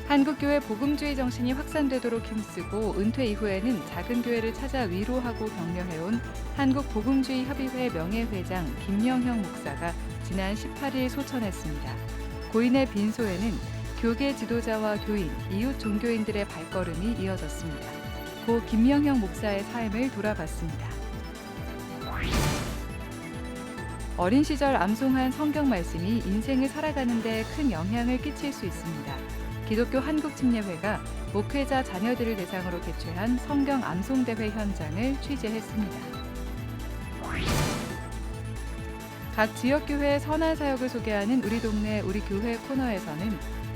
한국교회 복음주의 정신이 확산되도록 힘쓰고 은퇴 이후에는 작은 교회를 찾아 위로하고 격려해온 한국복음주의협의회 명예회장 김영형 목사가 지난 18일 소천했습니다. 고인의 빈소에는 교계 지도자와 교인, 이웃 종교인들의 발걸음이 이어졌습니다. 고 김영형 목사의 삶을 돌아봤습니다. 어린 시절 암송한 성경 말씀이 인생을 살아가는 데 큰 영향을 끼칠 수 있습니다. 기독교 한국침례회가 목회자 자녀들을 대상으로 개최한 성경 암송대회 현장을 취재했습니다. 각 지역교회의 선한 사역을 소개하는 우리 동네 우리 교회 코너에서는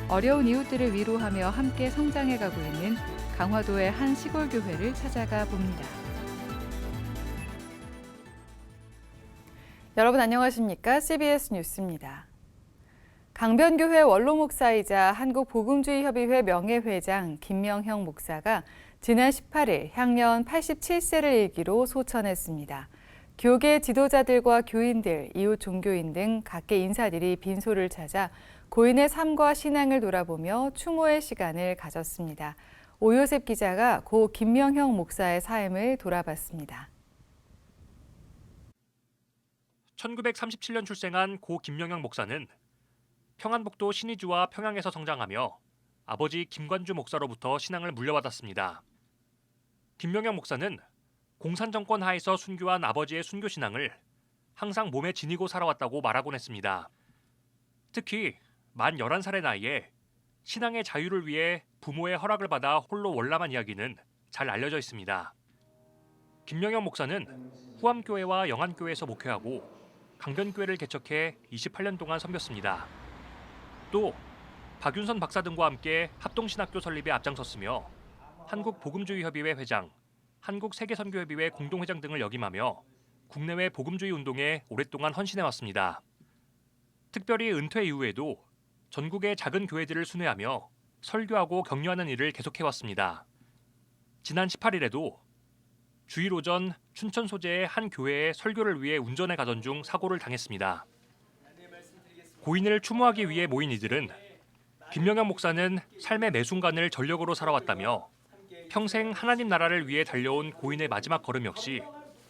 어려운 이웃들을 위로하며 함께 성장해가고 있는 강화도의 한 시골교회를 찾아가 봅니다. 여러분 안녕하십니까? CBS 뉴스입니다. 강변교회 원로 목사이자 한국복음주의협의회 명예회장 김명형 목사가 지난 18일 향년 87세를 일기로 소천했습니다. 교계 지도자들과 교인들, 이웃 종교인 등 각계 인사들이 빈소를 찾아 고인의 삶과 신앙을 돌아보며 추모의 시간을 가졌습니다. 오요셉 기자가 고 김명형 목사의 삶을 돌아봤습니다. 1937년 출생한 고 김명형 목사는 평안북도 신의주와 평양에서 성장하며 아버지 김관주 목사로부터 신앙을 물려받았습니다. 김명형 목사는 공산정권 하에서 순교한 아버지의 순교 신앙을 항상 몸에 지니고 살아왔다고 말하곤 했습니다. 특히 만 11살의 나이에 신앙의 자유를 위해 부모의 허락을 받아 홀로 월남한 이야기는 잘 알려져 있습니다. 김명형 목사는 후암교회와 영안교회에서 목회하고 강변교회를 개척해 28년 동안 섬겼습니다. 또 박윤선 박사 등과 함께 합동신학교 설립에 앞장섰으며 한국복음주의협의회 회장, 한국세계선교협의회 공동회장 등을 역임하며 국내외 복음주의 운동에 오랫동안 헌신해왔습니다. 특별히 은퇴 이후에도 전국의 작은 교회들을 순회하며 설교하고 격려하는 일을 계속해왔습니다. 지난 18일에도 주일 오전 춘천 소재의 한 교회에 설교를 위해 운전해 가던 중 사고를 당했습니다. 고인을 추모하기 위해 모인 이들은 김명형 목사는 삶의 매 순간을 전력으로 살아왔다며 평생 하나님 나라를 위해 달려온 고인의 마지막 걸음 역시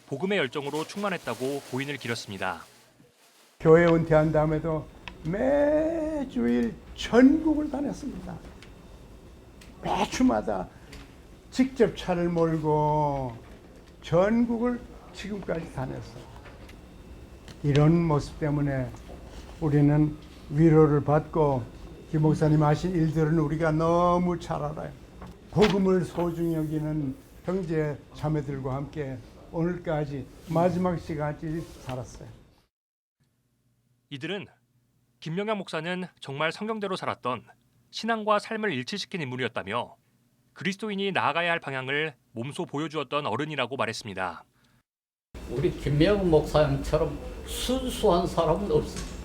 복음의 열정으로 충만했다고 고인을 기렸습니다. 교회 은퇴한 다음에도 매주일 전국을 다녔습니다. 매주마다 직접 차를 몰고 전국을 지금까지 다녔어요. 이런 모습 때문에 우리는 위로를 받고 김 목사님 하신 일들은 우리가 너무 잘 알아요. 복음을 소중히 여기는 형제 자매들과 함께 오늘까지 마지막 시간까지 살았어요. 이들은 김명형 목사는 정말 성경대로 살았던 신앙과 삶을 일치시킨 인물이었다며 그리스도인이 나아가야 할 방향을 몸소 보여주었던 어른이라고 말했습니다. 우리 김명형 목사님처럼 순수한 사람은 없어요.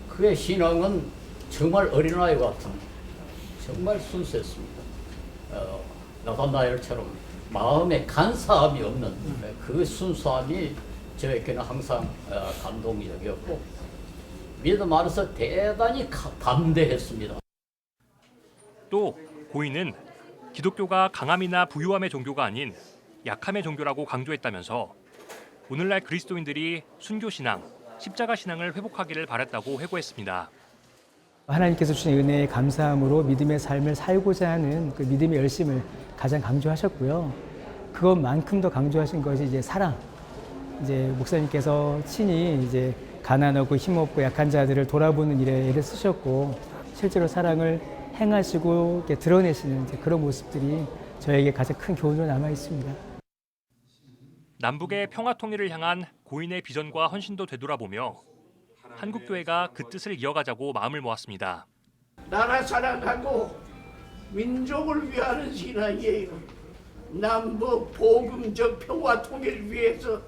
그의 신앙은 정말 어린아이 같은 정말 순수했습니다. 나단나엘처럼 마음에 간사함이 없는 그 순수함이 저에게는 항상 감동적이었고 믿음 안에서 대단히 담대했습니다. 또 고인은 기독교가 강함이나 부유함의 종교가 아닌 약함의 종교라고 강조했다면서 오늘날 그리스도인들이 순교신앙, 십자가신앙을 회복하기를 바랐다고 회고했습니다. 하나님께서 주신 은혜에 감사함으로 믿음의 삶을 살고자 하는 그 믿음의 열심을 가장 강조하셨고요. 그것만큼 더 강조하신 것이 이제 사랑. 이제 목사님께서 친히 이제 가난하고 힘없고 약한 자들을 돌아보는 일에 애를 쓰셨고 실제로 사랑을 행하시고 이렇게 드러내시는 이제 그런 모습들이 저에게 가장 큰 교훈으로 남아 있습니다. 남북의 평화 통일을 향한 고인의 비전과 헌신도 되돌아보며 한국교회가 그 뜻을 이어가자고 마음을 모았습니다. 나라 사랑하고 민족을 위하는 신앙이에요. 남북 복음적 평화 통일을 위해서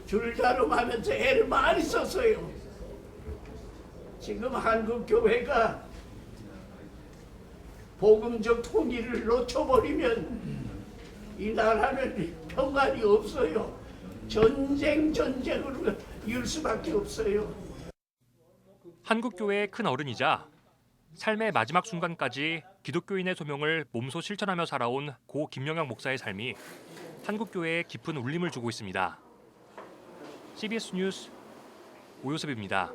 줄다름하면서 애를 많이 썼어요. 지금 한국교회가 복음적 통일을 놓쳐버리면 이 나라는 평안이 없어요. 전쟁으로 이을 수밖에 없어요. 한국교회의 큰 어른이자 삶의 마지막 순간까지 기독교인의 소명을 몸소 실천하며 살아온 고 김명영 목사의 삶이 한국교회에 깊은 울림을 주고 있습니다. CBS 뉴스 오요섭입니다.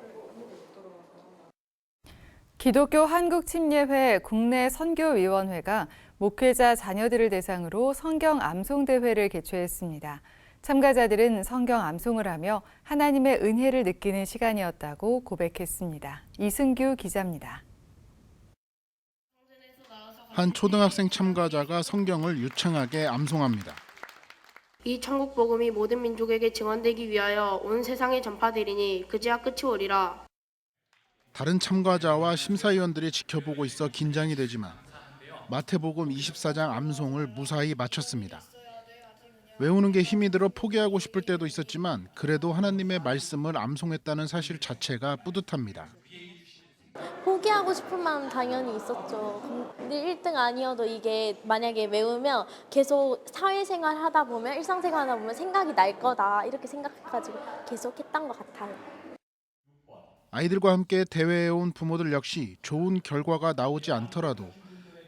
기독교 한국침례회 국내 선교위원회가 목회자 자녀들을 대상으로 성경 암송 대회를 개최했습니다. 참가자들은 성경 암송을 하며 하나님의 은혜를 느끼는 시간이었다고 고백했습니다. 이승규 기자입니다. 한 초등학생 참가자가 성경을 유창하게 암송합니다. 이 천국 복음이 모든 민족에게 증언되기 위하여 온 세상에 전파되리니 그제야 끝이 오리라. 다른 참가자와 심사위원들이 지켜보고 있어 긴장이 되지만 마태복음 24장 암송을 무사히 마쳤습니다. 외우는 게 힘이 들어 포기하고 싶을 때도 있었지만 그래도 하나님의 말씀을 암송했다는 사실 자체가 뿌듯합니다. 포기하고 싶은 마음 당연히 있었죠. 근데 1등 아니어도 이게 만약에 외우면 계속 사회생활 하다 보면 일상생활 하다 보면 생각이 날 거다 이렇게 생각해가지고 계속 했던 것 같아요. 아이들과 함께 대회에 온 부모들 역시 좋은 결과가 나오지 않더라도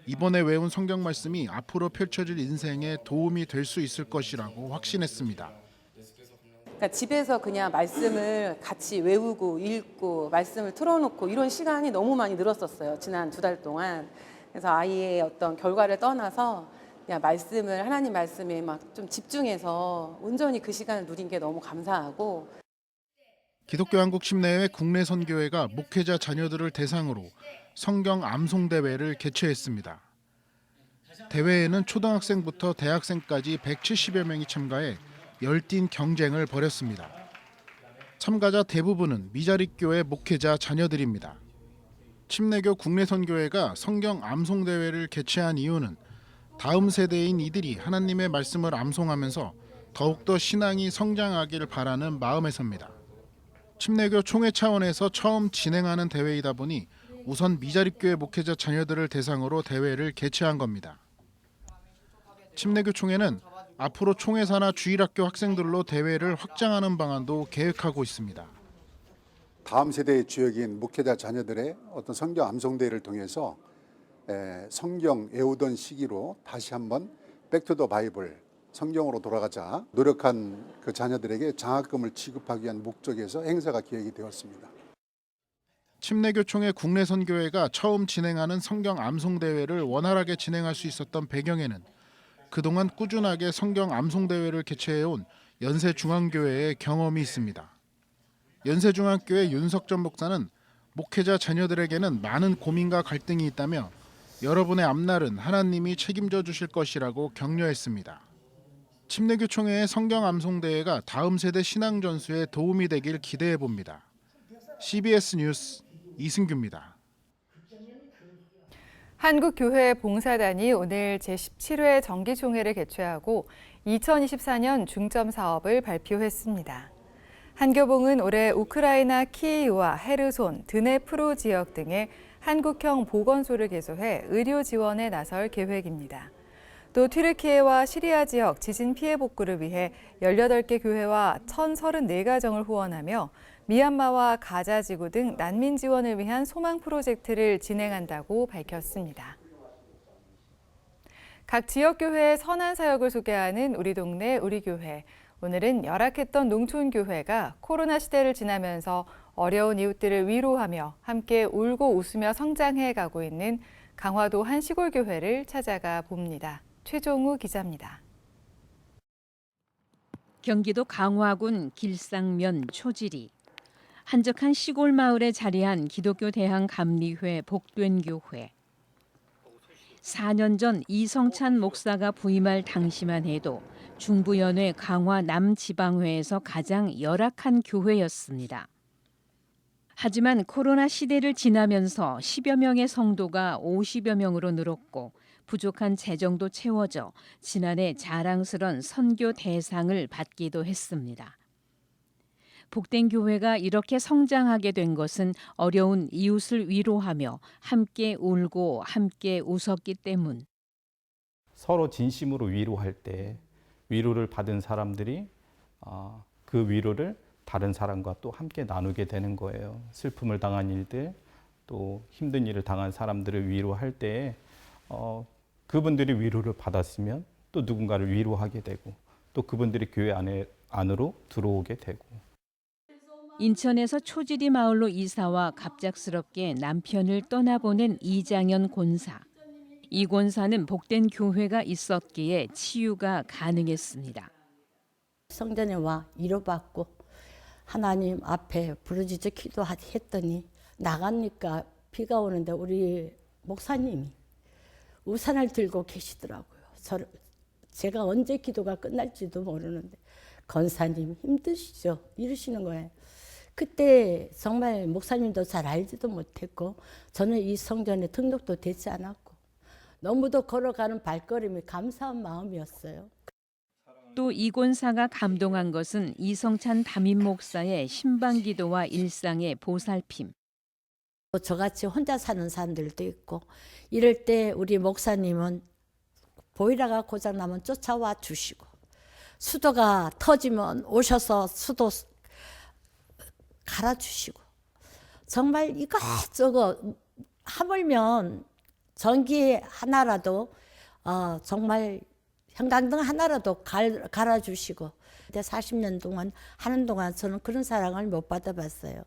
이번에 외운 성경 말씀이 앞으로 펼쳐질 인생에 도움이 될 수 있을 것이라고 확신했습니다. 그러니까 집에서 그냥 말씀을 같이 외우고 읽고 말씀을 틀어놓고 이런 시간이 너무 많이 늘었었어요. 지난 2달 동안. 그래서 아이의 어떤 결과를 떠나서 그냥 말씀을 하나님 말씀에 막 좀 집중해서 온전히 그 시간을 누린 게 너무 감사하고. 기독교 한국침례회 국내 선교회가 목회자 자녀들을 대상으로 성경 암송 대회를 개최했습니다. 대회에는 초등학생부터 대학생까지 170여 명이 참가해 열띤 경쟁을 벌였습니다. 참가자 대부분은 미자립교회 목회자 자녀들입니다. 침례교 국내 선교회가 성경 암송 대회를 개최한 이유는 다음 세대인 이들이 하나님의 말씀을 암송하면서 더욱더 신앙이 성장하길 바라는 마음에서입니다. 침례교 총회 차원에서 처음 진행하는 대회이다 보니 우선 미자립교회 목회자 자녀들을 대상으로 대회를 개최한 겁니다. 침례교 총회는 앞으로 총회사나 주일학교 학생들로 대회를 확장하는 방안도 계획하고 있습니다. 다음 세대의 주역인 목회자 자녀들의 어떤 성경 암송 대회를 통해서 성경 외우던 시기로 다시 한번 백투 더 바이블 성경으로 돌아가자 노력한 그 자녀들에게 장학금을 지급하기 위한 목적에서 행사가 기획이 되었습니다. 침례교 총회 국내 선교회가 처음 진행하는 성경 암송 대회를 원활하게 진행할 수 있었던 배경에는 그동안 꾸준하게 성경 암송 대회를 개최해온 연세중앙교회의 경험이 있습니다. 연세중앙교회 윤석전 목사는 목회자 자녀들에게는 많은 고민과 갈등이 있다며 여러분의 앞날은 하나님이 책임져 주실 것이라고 격려했습니다. 침례교 총회의 성경 암송 대회가 다음 세대 신앙 전수에 도움이 되길 기대해 봅니다. CBS 뉴스 이승규입니다. 한국교회 봉사단이 오늘 제17회 정기총회를 개최하고 2024년 중점 사업을 발표했습니다. 한교봉은 올해 우크라이나 키이우와 헤르손, 드네프로 지역 등의 한국형 보건소를 개소해 의료 지원에 나설 계획입니다. 또 튀르키예와 시리아 지역 지진 피해 복구를 위해 18개 교회와 1,034가정을 후원하며 미얀마와 가자 지구 등 난민 지원을 위한 소망 프로젝트를 진행한다고 밝혔습니다. 각 지역교회의 선한 사역을 소개하는 우리 동네 우리 교회. 오늘은 열악했던 농촌교회가 코로나 시대를 지나면서 어려운 이웃들을 위로하며 함께 울고 웃으며 성장해 가고 있는 강화도 한 시골교회를 찾아가 봅니다. 최종우 기자입니다. 경기도 강화군 길상면 초지리. 한적한 시골 마을에 자리한 기독교 대항 감리회 복된교회. 4년 전 이성찬 목사가 부임할 당시만 해도 중부연회 강화 남지방회에서 가장 열악한 교회였습니다. 하지만 코로나 시대를 지나면서 10여 명의 성도가 50여 명으로 늘었고 부족한 재정도 채워져 지난해 자랑스런 선교 대상을 받기도 했습니다. 복된교회가 이렇게 성장하게 된 것은 어려운 이웃을 위로하며 함께 울고 함께 웃었기 때문. 서로 진심으로 위로할 때 위로를 받은 사람들이 그 위로를 다른 사람과 또 함께 나누게 되는 거예요. 슬픔을 당한 일들, 또 힘든 일을 당한 사람들을 위로할 때에 그분들이 위로를 받았으면 또 누군가를 위로하게 되고 또 그분들이 교회 안으로 들어오게 되고. 인천에서 초지리 마을로 이사와 갑작스럽게 남편을 떠나보낸 이장현 권사. 이 권사는 복된 교회가 있었기에 치유가 가능했습니다. 성전에 와 위로받고 하나님 앞에 부르짖어 기도했더니 나가니까 비가 오는데 우리 목사님이 우산을 들고 계시더라고요. 제가 언제 기도가 끝날지도 모르는데 권사님 힘드시죠? 이러시는 거예요. 그때 정말 목사님도 잘 알지도 못했고 저는 이 성전에 등록도 되지 않았고 너무도 걸어가는 발걸음이 감사한 마음이었어요. 또 이 권사가 감동한 것은 이성찬 담임 목사의 신방기도와 일상의 보살핌. 저같이 혼자 사는 사람들도 있고 이럴 때 우리 목사님은 보일러가 고장나면 쫓아와 주시고 수도가 터지면 오셔서 수도 갈아주시고 정말 이것저것 하물면 전기 하나라도 정말 형광등 하나라도 갈아주시고 40년 동안 하는 동안 저는 그런 사랑을 못 받아봤어요.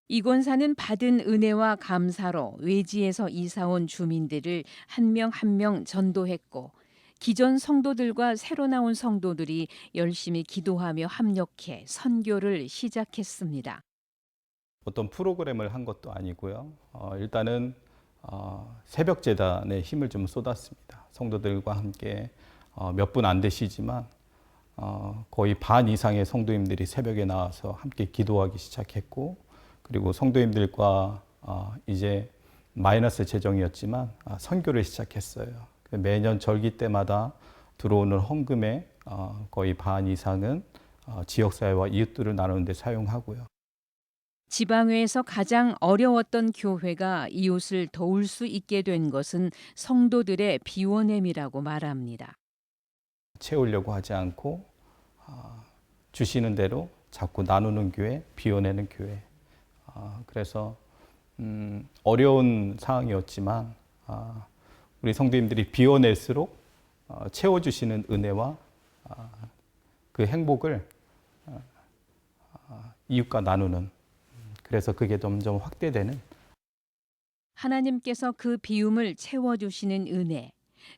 이 권사는 받은 은혜와 감사로 외지에서 이사온 주민들을 한 명 한 명 전도했고 기존 성도들과 새로 나온 성도들이 열심히 기도하며 합력해 선교를 시작했습니다. 어떤 프로그램을 한 것도 아니고요. 일단은 새벽 제단에 힘을 좀 쏟았습니다. 성도들과 함께 몇 분 안 되시지만 거의 반 이상의 성도님들이 새벽에 나와서 함께 기도하기 시작했고 그리고 성도님들과 이제 마이너스 재정이었지만 선교를 시작했어요. 매년 절기 때마다 들어오는 헌금의 거의 반 이상은 지역사회와 이웃들을 나누는 데 사용하고요. 지방회에서 가장 어려웠던 교회가 이웃을 도울 수 있게 된 것은 성도들의 비워냄이라고 말합니다. 채우려고 하지 않고 주시는 대로 자꾸 나누는 교회, 비워내는 교회. 그래서 어려운 상황이었지만 우리 성도님들이 비워낼수록 채워주시는 은혜와 그 행복을 이웃과 나누는 그래서 그게 점점 확대되는 하나님께서 그 비움을 채워주시는 은혜.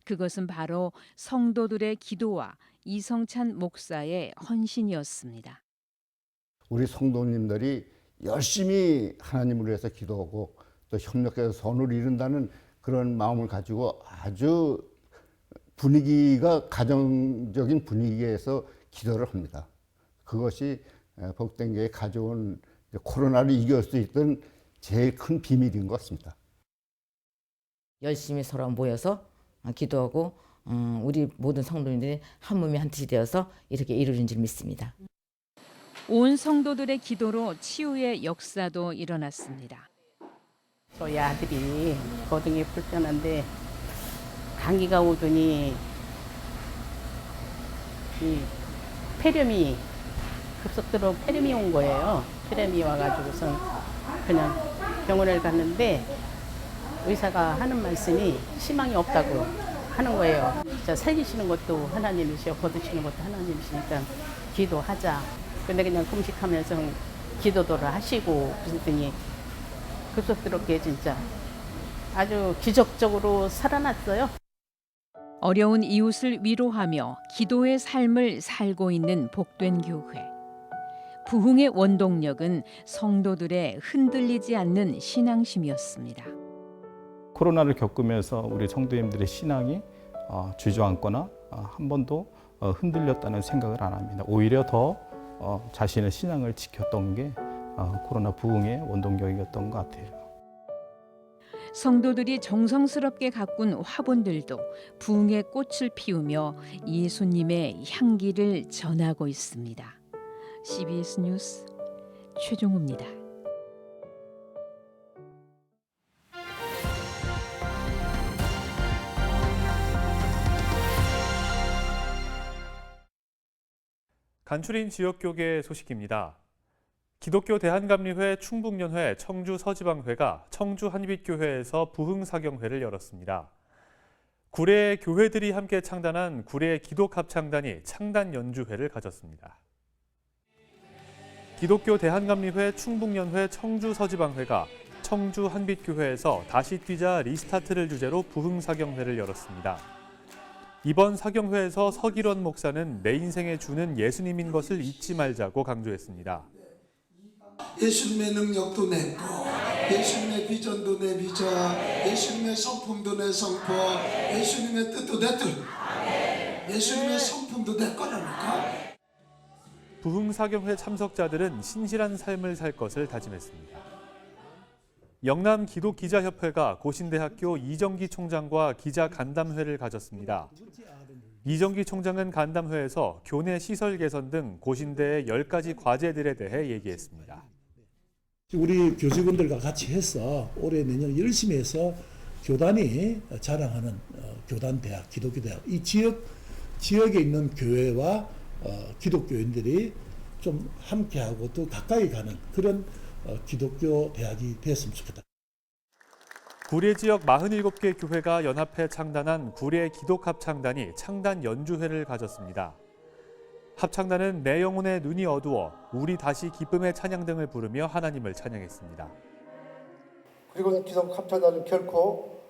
그것은 바로 성도들의 기도와 이성찬 목사의 헌신이었습니다. 우리 성도님들이 열심히 하나님을 위해서 기도하고 또 협력해서 선을 이룬다는 그런 마음을 가지고 아주 분위기가 가정적인 분위기에서 기도를 합니다. 그것이 복된 교회에 가져온 코로나를 이길 수 있던 제일 큰 비밀인 것 같습니다. 열심히 서로 모여서 기도하고 우리 모든 성도님들이 한 몸이 한 뜻이 되어서 이렇게 이루어진 줄 믿습니다. 온 성도들의 기도로 치유의 역사도 일어났습니다. 저희 아들이 거동이 불편한데 감기가 오더니 이 폐렴이 급속도로 폐렴이 온 거예요. 폐렴이 와가지고선 그냥 병원을 갔는데 의사가 하는 말씀이 희망이 없다고 하는 거예요. 진짜 살리시는 것도 하나님이시고 거두시는 것도 하나님이시니까 기도하자. 근데 그냥 금식하면서 기도도를 하시고 그랬더니 급속스럽게 진짜 아주 기적적으로 살아났어요. 어려운 이웃을 위로하며 기도의 삶을 살고 있는 복된 교회. 부흥의 원동력은 성도들의 흔들리지 않는 신앙심이었습니다. 코로나를 겪으면서 우리 성도님들의 신앙이 주저앉거나 한 번도 흔들렸다는 생각을 안 합니다. 오히려 더 자신의 신앙을 지켰던 게 코로나 부흥의 원동력이었던 것 같아요. 성도들이 정성스럽게 가꾼 화분들도 부흥의 꽃을 피우며 예수님의 향기를 전하고 있습니다. CBS 뉴스 최종우입니다. 간추린 지역교계 소식입니다. 기독교 대한감리회 충북연회 청주 서지방회가 청주 한빛교회에서 부흥사경회를 열었습니다. 구례의 교회들이 함께 창단한 구례 기독합창단이 창단 연주회를 가졌습니다. 기독교 대한감리회 충북연회 청주 서지방회가 청주 한빛교회에서 다시 뛰자 리스타트를 주제로 부흥사경회를 열었습니다. 이번 사경회에서 서기련 목사는 내 인생에 주는 예수님인 것을 잊지 말자고 강조했습니다. 예수님의 능력도 내 거, 예수님의 비전도 내 비전, 예수님의 성품도 내 성품, 예수님의 뜻도 내 뜻, 예수님의 성품도 내 거라니까. 부흥사경회 참석자들은 신실한 삶을 살 것을 다짐했습니다. 영남 기독기자협회가 고신대학교 이정기 총장과 기자 간담회를 가졌습니다. 이정기 총장은 간담회에서 교내 시설 개선 등 고신대의 10가지 과제들에 대해 얘기했습니다. 우리 교직원들과 같이 해서 올해 내년 열심히 해서 교단이 자랑하는 교단대학, 기독교대학, 이 지역에 있는 교회와 기독교인들이 좀 함께하고 또 가까이 가는 그런 기독교 대학이 됐으면 좋겠다. 구례 지역 47개 교회가 연합해 창단한 구례 기독합창단이 창단 연주회를 가졌습니다. 합창단은 내 영혼의 눈이 어두워 우리 다시 기쁨의 찬양 등을 부르며 하나님을 찬양했습니다. 그리고 기독합창단은 결코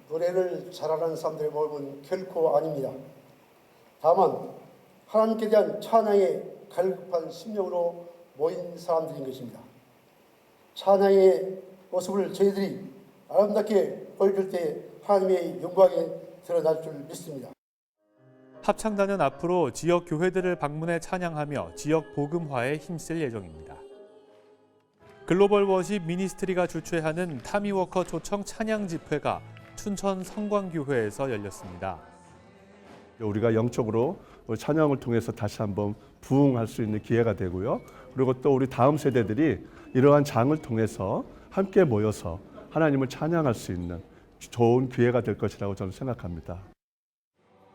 노래를 잘하는 사람들의 모임은 결코 아닙니다. 다만 하나님께 대한 찬양에 갈급한 심령으로 모인 사람들인 것입니다. 찬양의 모습을 저희들이 아름답게 보여줄 때 하나님의 영광이 드러날 줄 믿습니다. 합창단은 앞으로 지역 교회들을 방문해 찬양하며 지역 복음화에 힘쓸 예정입니다. 글로벌 워십 미니스트리가 주최하는 타미워커 초청 찬양 집회가 춘천 성광교회에서 열렸습니다. 우리가 영적으로 찬양을 통해서 다시 한번 부흥할 수 있는 기회가 되고요. 그리고 또 우리 다음 세대들이 이러한 장을 통해서 함께 모여서 하나님을 찬양할 수 있는 좋은 기회가 될 것이라고 저는 생각합니다.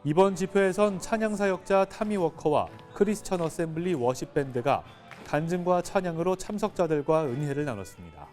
이번 집회에선 찬양사역자 타미워커와 크리스천 어셈블리 워십밴드가 간증과 찬양으로 참석자들과 은혜를 나눴습니다.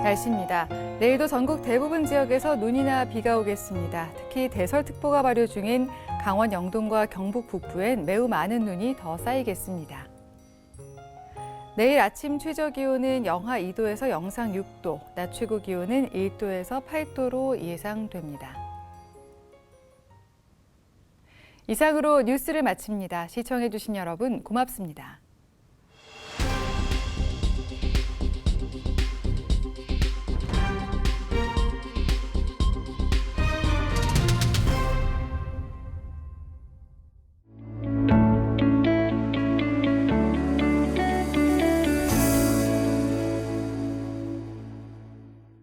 날씨입니다. 내일도 전국 대부분 지역에서 눈이나 비가 오겠습니다. 특히 대설특보가 발효 중인 강원 영동과 경북 북부엔 매우 많은 눈이 더 쌓이겠습니다. 내일 아침 최저 기온은 영하 2도에서 영상 6도, 낮 최고 기온은 1도에서 8도로 예상됩니다. 이상으로 뉴스를 마칩니다. 시청해주신 여러분 고맙습니다.